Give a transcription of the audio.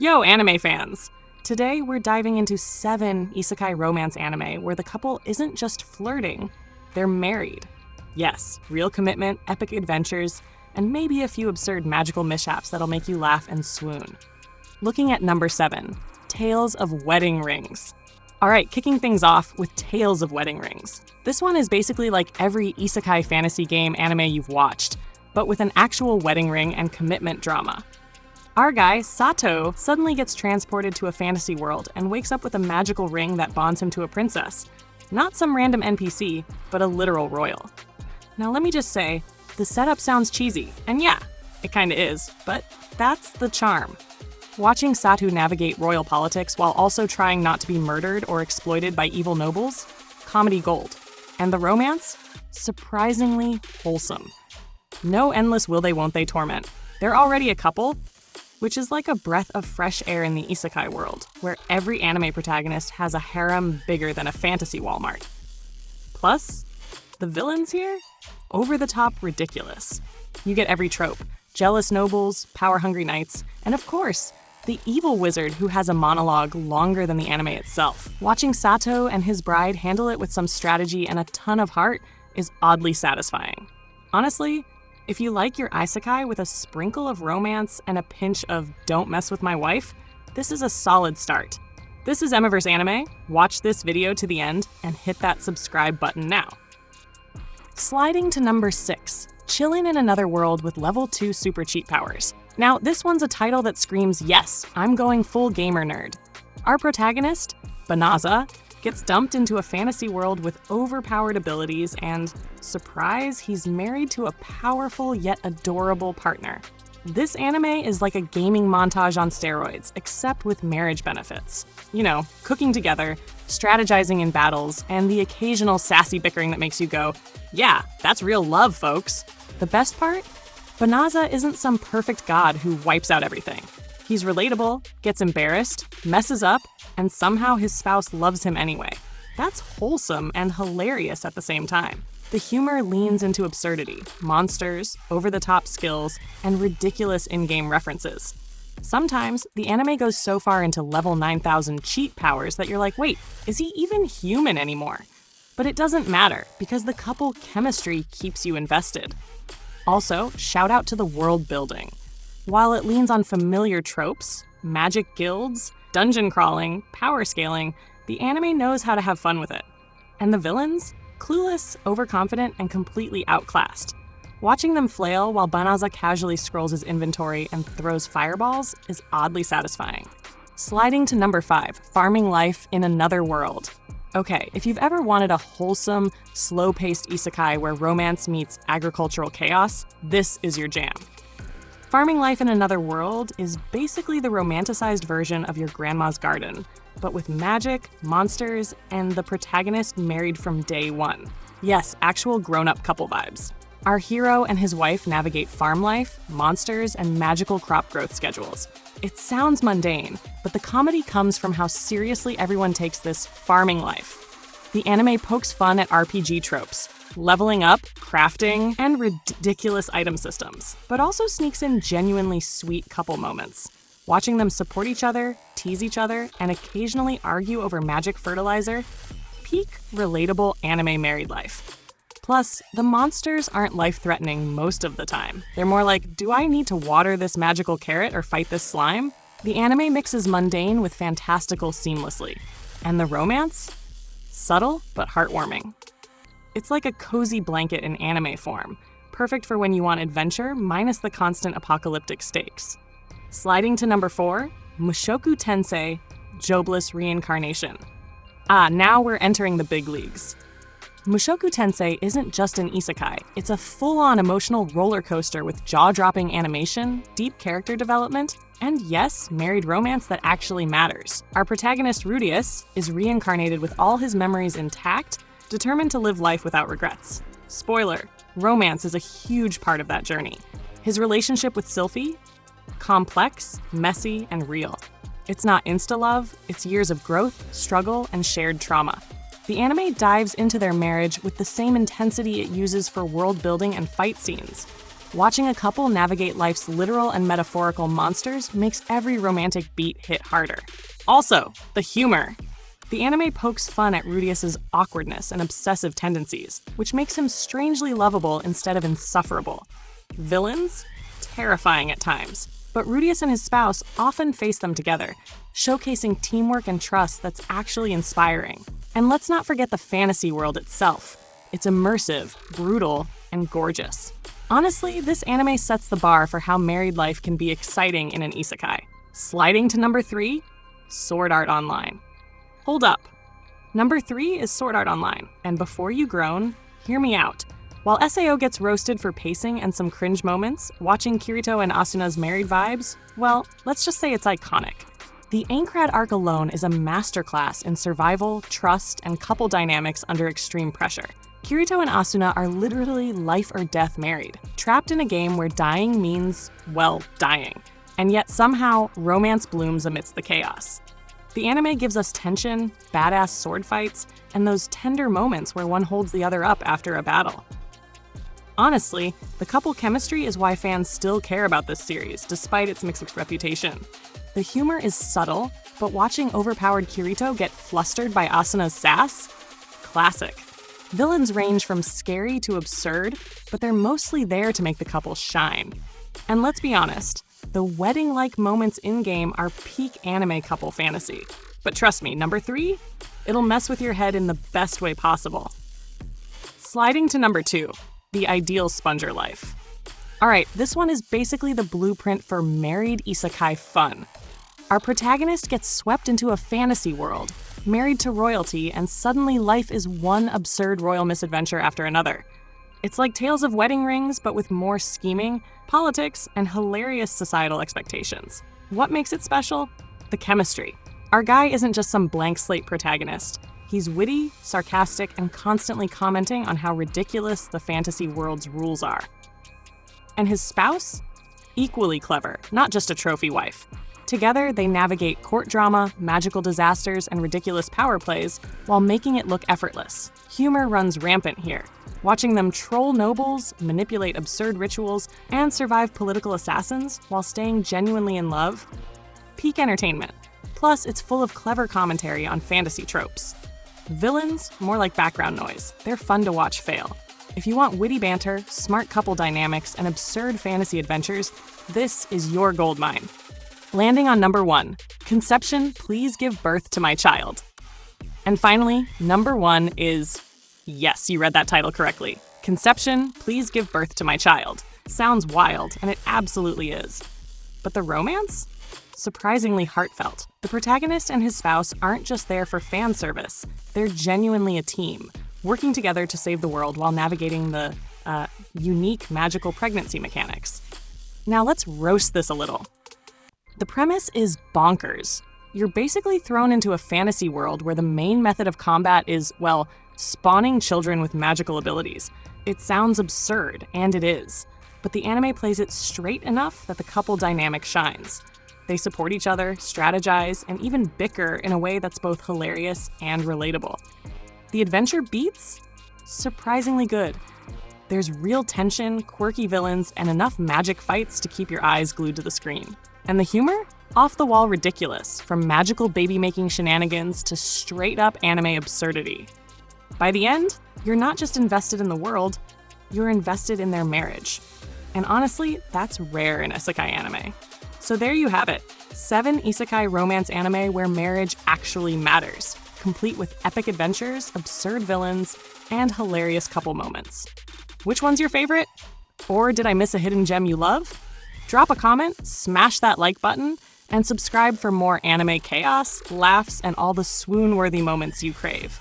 Yo, anime fans! Today we're diving into 7 isekai romance anime where the couple isn't just flirting, they're married. Yes, real commitment, epic adventures, and maybe a few absurd magical mishaps that'll make you laugh and swoon. Looking at number 7, Tales of Wedding Rings. Alright, kicking things off with Tales of Wedding Rings. This one is basically like every isekai fantasy game anime you've watched, but with an actual wedding ring and commitment drama. Our guy, Sato, suddenly gets transported to a fantasy world and wakes up with a magical ring that bonds him to a princess. Not some random NPC, but a literal royal. Now let me just say, the setup sounds cheesy, and yeah, it kinda is, but that's the charm. Watching Sato navigate royal politics while also trying not to be murdered or exploited by evil nobles, comedy gold. And the romance? Surprisingly wholesome. No endless will they won't they torment. They're already a couple, which is like a breath of fresh air in the isekai world, where every anime protagonist has a harem bigger than a fantasy Walmart. Plus, the villains here? Over the top ridiculous. You get every trope: jealous nobles, power-hungry knights, and of course, the evil wizard who has a monologue longer than the anime itself. Watching Sato and his bride handle it with some strategy and a ton of heart is oddly satisfying. Honestly, if you like your isekai with a sprinkle of romance and a pinch of don't mess with my wife, this is a solid start. This is Emiverse Anime. Watch this video to the end and hit that subscribe button now. Sliding to number 6, Chillin' in Another World with level 2 super cheat powers. Now, this one's a title that screams, yes, I'm going full gamer nerd. Our protagonist, Banaza, gets dumped into a fantasy world with overpowered abilities and, surprise, he's married to a powerful yet adorable partner. This anime is like a gaming montage on steroids, except with marriage benefits. You know, cooking together, strategizing in battles, and the occasional sassy bickering that makes you go, yeah, that's real love, folks. The best part? Banaza isn't some perfect god who wipes out everything. He's relatable, gets embarrassed, messes up, and somehow his spouse loves him anyway. That's wholesome and hilarious at the same time. The humor leans into absurdity, monsters, over-the-top skills, and ridiculous in-game references. Sometimes, the anime goes so far into level 9000 cheat powers that you're like, wait, is he even human anymore? But it doesn't matter, because the couple chemistry keeps you invested. Also, shout out to the world building. While it leans on familiar tropes, magic guilds, dungeon crawling, power scaling, the anime knows how to have fun with it. And the villains? Clueless, overconfident, and completely outclassed. Watching them flail while Banaza casually scrolls his inventory and throws fireballs is oddly satisfying. Sliding to number 5, Farming Life in Another World. Okay, if you've ever wanted a wholesome, slow-paced isekai where romance meets agricultural chaos, this is your jam. Farming Life in Another World is basically the romanticized version of your grandma's garden, but with magic, monsters, and the protagonist married from day one. Yes, actual grown-up couple vibes. Our hero and his wife navigate farm life, monsters, and magical crop growth schedules. It sounds mundane, but the comedy comes from how seriously everyone takes this farming life. The anime pokes fun at RPG tropes, leveling up, crafting, and ridiculous item systems, but also sneaks in genuinely sweet couple moments. Watching them support each other, tease each other, and occasionally argue over magic fertilizer, peak relatable anime married life. Plus, the monsters aren't life-threatening most of the time. They're more like, do I need to water this magical carrot or fight this slime? The anime mixes mundane with fantastical seamlessly. And the romance? Subtle, but heartwarming. It's like a cozy blanket in anime form, perfect for when you want adventure minus the constant apocalyptic stakes. Sliding to number 4, Mushoku Tensei, Jobless Reincarnation. Now we're entering the big leagues. Mushoku Tensei isn't just an isekai, it's a full-on emotional roller coaster with jaw-dropping animation, deep character development, and yes, married romance that actually matters. Our protagonist Rudius is reincarnated with all his memories intact, determined to live life without regrets. Spoiler, romance is a huge part of that journey. His relationship with Sylphie? Complex, messy, and real. It's not insta-love, it's years of growth, struggle, and shared trauma. The anime dives into their marriage with the same intensity it uses for world building and fight scenes. Watching a couple navigate life's literal and metaphorical monsters makes every romantic beat hit harder. Also, the humor. The anime pokes fun at Rudeus's awkwardness and obsessive tendencies, which makes him strangely lovable instead of insufferable. Villains? Terrifying at times. But Rudeus and his spouse often face them together, showcasing teamwork and trust that's actually inspiring. And let's not forget the fantasy world itself. It's immersive, brutal, and gorgeous. Honestly, this anime sets the bar for how married life can be exciting in an isekai. Sliding to number 3, Sword Art Online. Hold up. Number 3 is Sword Art Online, and before you groan, hear me out. While SAO gets roasted for pacing and some cringe moments, watching Kirito and Asuna's married vibes, well, let's just say it's iconic. The Aincrad arc alone is a masterclass in survival, trust, and couple dynamics under extreme pressure. Kirito and Asuna are literally life or death married, trapped in a game where dying means, well, dying. And yet somehow, romance blooms amidst the chaos. The anime gives us tension, badass sword fights, and those tender moments where one holds the other up after a battle. Honestly, the couple chemistry is why fans still care about this series, despite its mixed reputation. The humor is subtle, but watching overpowered Kirito get flustered by Asuna's sass? Classic. Villains range from scary to absurd, but they're mostly there to make the couple shine. And let's be honest, the wedding-like moments in-game are peak anime couple fantasy. But trust me, number 3? It'll mess with your head in the best way possible. Sliding to number 2, the ideal sponger life. Alright, this one is basically the blueprint for married isekai fun. Our protagonist gets swept into a fantasy world, married to royalty, and suddenly life is one absurd royal misadventure after another. It's like Tales of Wedding Rings, but with more scheming, politics, and hilarious societal expectations. What makes it special? The chemistry. Our guy isn't just some blank slate protagonist. He's witty, sarcastic, and constantly commenting on how ridiculous the fantasy world's rules are. And his spouse? Equally clever, not just a trophy wife. Together, they navigate court drama, magical disasters, and ridiculous power plays while making it look effortless. Humor runs rampant here. Watching them troll nobles, manipulate absurd rituals, and survive political assassins while staying genuinely in love. Peak entertainment. Plus, it's full of clever commentary on fantasy tropes. Villains, more like background noise. They're fun to watch fail. If you want witty banter, smart couple dynamics, and absurd fantasy adventures, this is your goldmine. Landing on number 1, Conception, Please Give Birth to My Child. And finally, number 1 is, yes, you read that title correctly, Conception, Please Give Birth to My Child. Sounds wild, and it absolutely is. But the romance? Surprisingly heartfelt. The protagonist and his spouse aren't just there for fan service, they're genuinely a team, working together to save the world while navigating the unique magical pregnancy mechanics. Now let's roast this a little. The premise is bonkers. You're basically thrown into a fantasy world where the main method of combat is, well, spawning children with magical abilities. It sounds absurd, and it is. But the anime plays it straight enough that the couple dynamic shines. They support each other, strategize, and even bicker in a way that's both hilarious and relatable. The adventure beats? Surprisingly good. There's real tension, quirky villains, and enough magic fights to keep your eyes glued to the screen. And the humor? Off-the-wall ridiculous, from magical baby-making shenanigans to straight-up anime absurdity. By the end, you're not just invested in the world, you're invested in their marriage. And honestly, that's rare in isekai anime. So there you have it, 7 isekai romance anime where marriage actually matters, complete with epic adventures, absurd villains, and hilarious couple moments. Which one's your favorite? Or did I miss a hidden gem you love? Drop a comment, smash that like button, and subscribe for more anime chaos, laughs, and all the swoon-worthy moments you crave.